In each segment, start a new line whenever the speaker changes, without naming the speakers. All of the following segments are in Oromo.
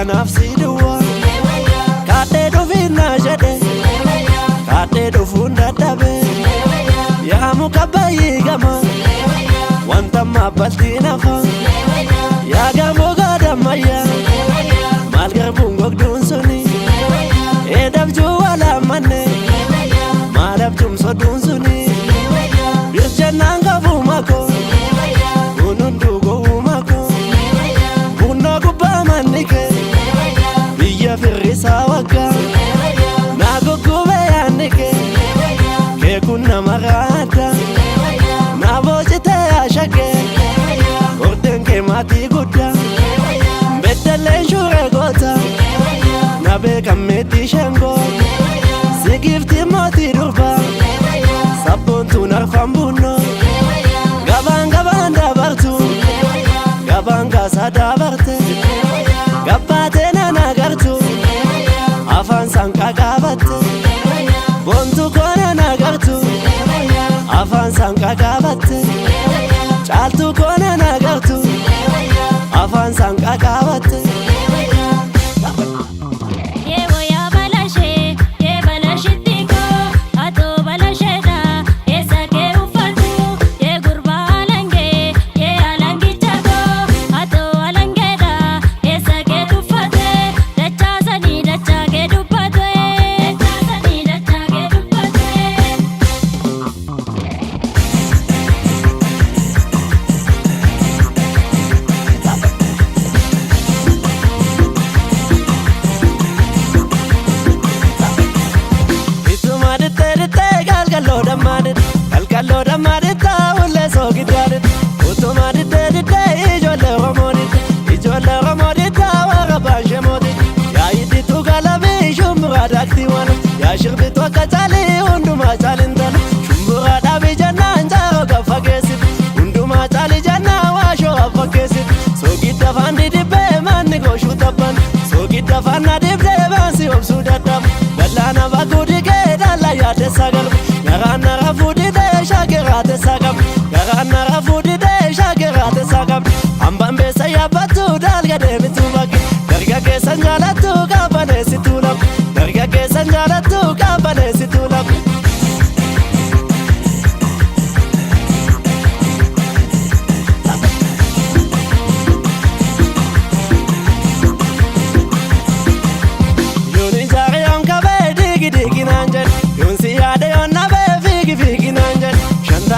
Nafsi duwa kate do finna jade kate do funda dabe ya mukabayi gama wanta mabati nafa ya gamo gada maya malgar bungok dunsuni edab juwala manne malab tumso dunsuni birjananga bumako unundugo umako bunna kuba manike Firisa waka Nago kube yanike Kekuna marata Nabo jite ashake Orten ke mati guda Betele shure gota Nabe kameti shengo Sigifti mati durba Sabon tunar fambuno Gaban gaban dabartu Gaban gasa dabarte Gabate nagartu afan sanka gabatte bontu kona nagartu afan sanka gabatte chaltu kona nagartu afan sanka gabatte Kalkalo da madita ulle so gidarit Uto madita dita ijole romodita wara banje modit Ya yidi tu galabi shumbura dakti wana Ya shirbi tu katali undu matali ndana Shumbura dabi jana njaro gafa kesit Undu matali jana washo gafa kesit So gita fandi dibe mani go shutapan So gita fana dibe bansi obsu datam Dalana bagudi ke dala yate sagal Narana rafudi shagerate sagam garana rafudi de shagerate sagam ambambe sayabatu dalga de bitubaki darga ke sanjalatu kabane situlam darga ke sanjalatu kabane situlam yoni jare on kabe digi digi nanjen yonsi ade on nabe figi figi nanjen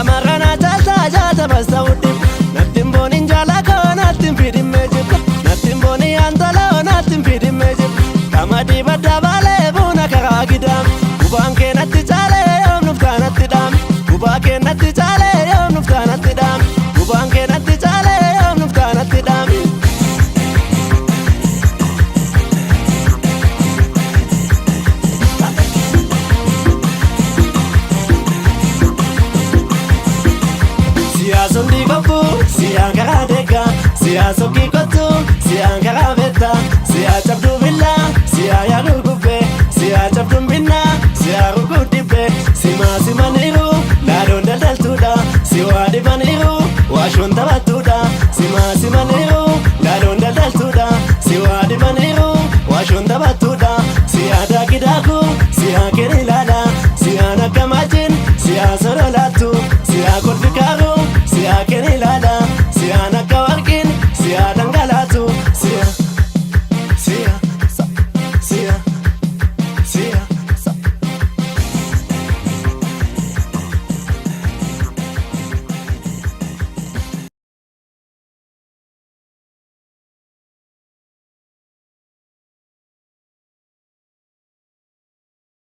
Marana jata jata basta udim Natim boni njala ko natim pidi mejib Natim boni antala natim pidi mejib Kamadi bada bale buna karagidam Ubanke nati chale yom nufta nati dam Ubake nati chale yom nufta nati dam Ubanke nati chale yom nufta nati dam Sundi kopu, si angkara deka, si asoki kotu, si angkara beta, si acap du villa, si ayaru